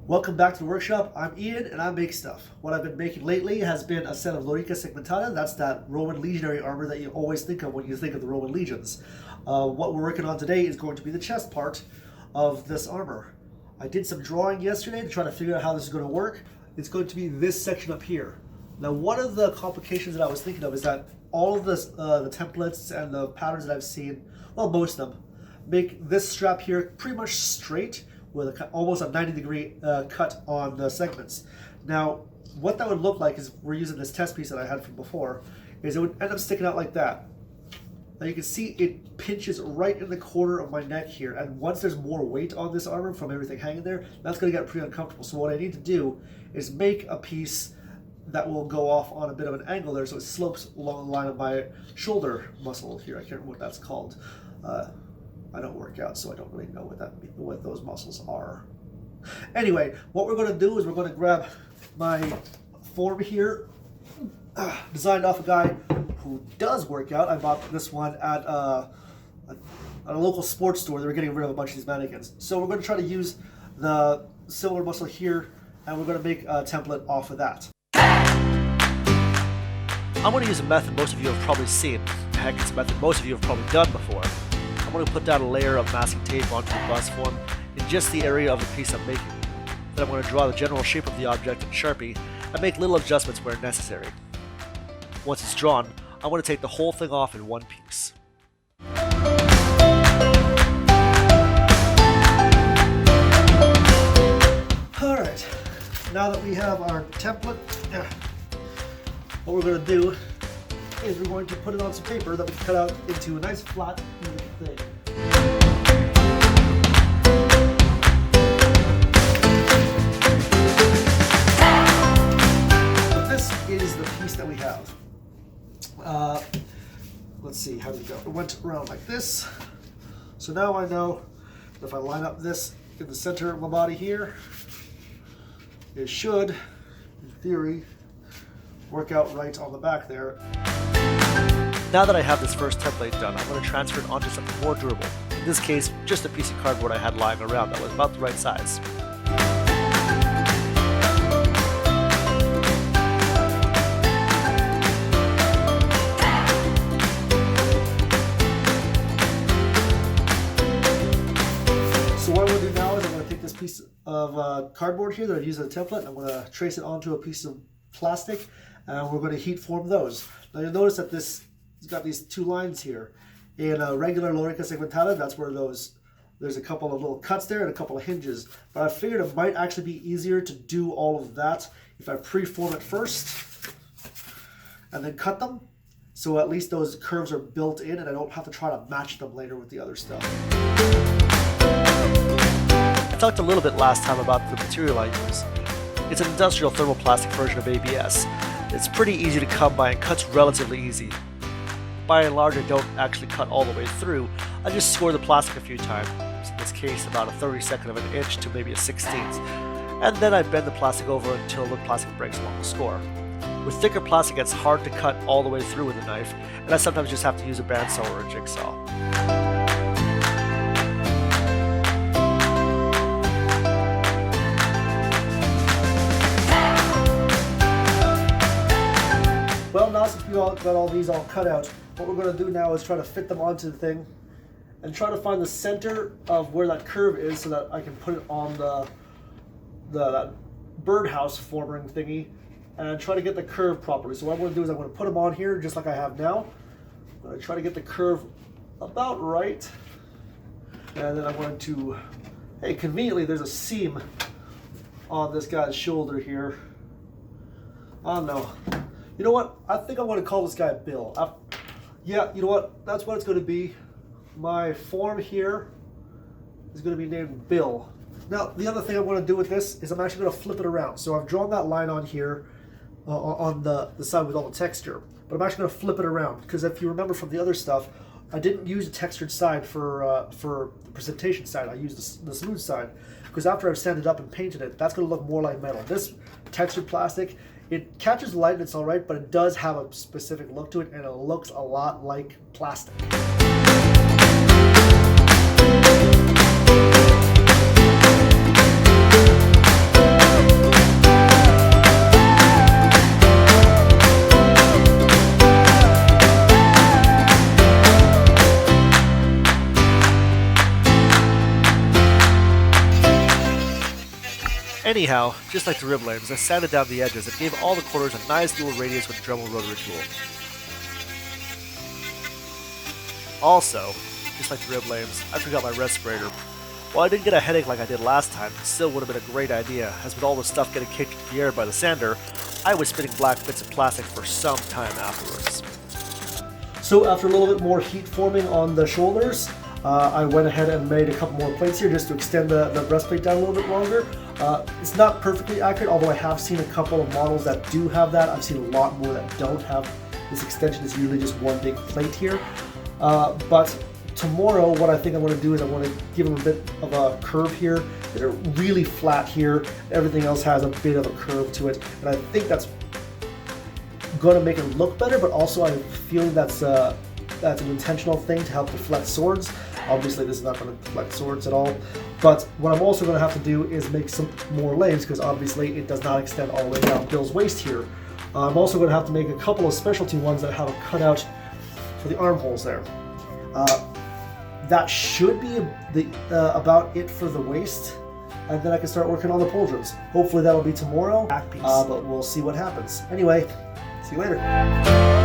Welcome back to the workshop. I'm Ian and I make stuff. What I've been making lately has been a set of Lorica Segmentata. That's that Roman legionary armor that you always think of when you think of the Roman legions. What we're working on today is going to be the chest part of this armor. I did some drawing yesterday to try to figure out how this is going to work. It's going to be this section up here. Now, one of the complications that I was thinking of is that all of this, the templates and the patterns that I've seen, well, most of them, make this strap here pretty much straight with almost a 90-degree cut on the segments. Now, what that would look like is, we're using this test piece that I had from before, is it would end up sticking out like that. Now you can see it pinches right in the corner of my neck here, and once there's more weight on this armor from everything hanging there, that's going to get pretty uncomfortable. So what I need to do is make a piece that will go off on a bit of an angle there, so it slopes along the line of my shoulder muscle here. I can't remember what that's called. I don't work out, so I don't really know what those muscles are. Anyway, what we're going to do is we're going to grab my form here, designed off a guy who does work out. I bought this one at a local sports store. They were getting rid of a bunch of these mannequins. So we're going to try to use the similar muscle here, and we're going to make a template off of that. I'm going to use a method most of you have probably seen. Heck, it's a method most of you have probably done before. I'm going to put down a layer of masking tape onto the bust form in just the area of the piece I'm making. Then I'm going to draw the general shape of the object in Sharpie and make little adjustments where necessary. Once it's drawn, I'm going to take the whole thing off in one piece. Alright, now that we have our template, what we're going to do is we're going to put it on some paper that we can cut out into a nice flat thing. So this is the piece that we have. Let's see, how did it go? It went around like this. So now I know that if I line up this in the center of my body here, it should, in theory, work out right on the back there. Now that I have this first template done, I'm going to transfer it onto something more durable. In this case, just a piece of cardboard I had lying around that was about the right size. So what I'm going to do now is I'm going to take this piece of cardboard here that I've used as a template, and I'm going to trace it onto a piece of plastic, and we're going to heat form those. Now you'll notice that it's got these two lines here. In a regular Lorica Segmentata, that's where there's a couple of little cuts there and a couple of hinges. But I figured it might actually be easier to do all of that if I pre-form it first and then cut them. So at least those curves are built in and I don't have to try to match them later with the other stuff. I talked a little bit last time about the material I use. It's an industrial thermoplastic version of ABS. It's pretty easy to come by and cuts relatively easy. By and large, I don't actually cut all the way through. I just score the plastic a few times, in this case about a 32nd of an inch to maybe a 16th, and then I bend the plastic over until the plastic breaks along the score. With thicker plastic, it's hard to cut all the way through with a knife, and I sometimes just have to use a bandsaw or a jigsaw. Well, now since we got all these all cut out, what we're going to do now is try to fit them onto the thing and try to find the center of where that curve is so that I can put it on the birdhouse forming thingy and try to get the curve properly. So what I'm going to do is I'm going to put them on here just like I have now. I'm going to try to get the curve about right, and then I'm going to, hey, conveniently there's a seam on this guy's shoulder here. Oh no. You know what? I think I'm going to call this guy Bill. Yeah, you know what? That's what it's going to be. My form here is going to be named Bill. Now, the other thing I'm going to do with this is I'm actually going to flip it around. So I've drawn that line on here, on the side with all the texture. But I'm actually going to flip it around, because if you remember from the other stuff, I didn't use a textured side for the precipitation side. I used the smooth side, because after I've sanded up and painted it, that's going to look more like metal. This textured plastic, it catches light and it's all right, but it does have a specific look to it, and it looks a lot like plastic. Anyhow, just like the rib lames, I sanded down the edges and gave all the corners a nice little radius with Dremel rotary tool. Also, just like the rib lames, I forgot my respirator. While I didn't get a headache like I did last time, it still would have been a great idea, as with all the stuff getting kicked into the air by the sander, I was spitting black bits of plastic for some time afterwards. So after a little bit more heat forming on the shoulders, I went ahead and made a couple more plates here just to extend the breastplate down a little bit longer. It's not perfectly accurate, although I have seen a couple of models that do have that. I've seen a lot more that don't have this extension. It's usually just one big plate here. But tomorrow, what I think I'm going to do is I want to give them a bit of a curve here. They're really flat here. Everything else has a bit of a curve to it, and I think that's going to make it look better. But also, I feel that's an intentional thing to help deflect swords. Obviously, this is not going to deflect swords at all. But what I'm also going to have to do is make some more lanes, because obviously it does not extend all the way down Bill's waist here. I'm also going to have to make a couple of specialty ones that have a cutout for the armholes there. That should be about it for the waist, and then I can start working on the pauldrons. Hopefully that'll be tomorrow, but we'll see what happens. Anyway, see you later.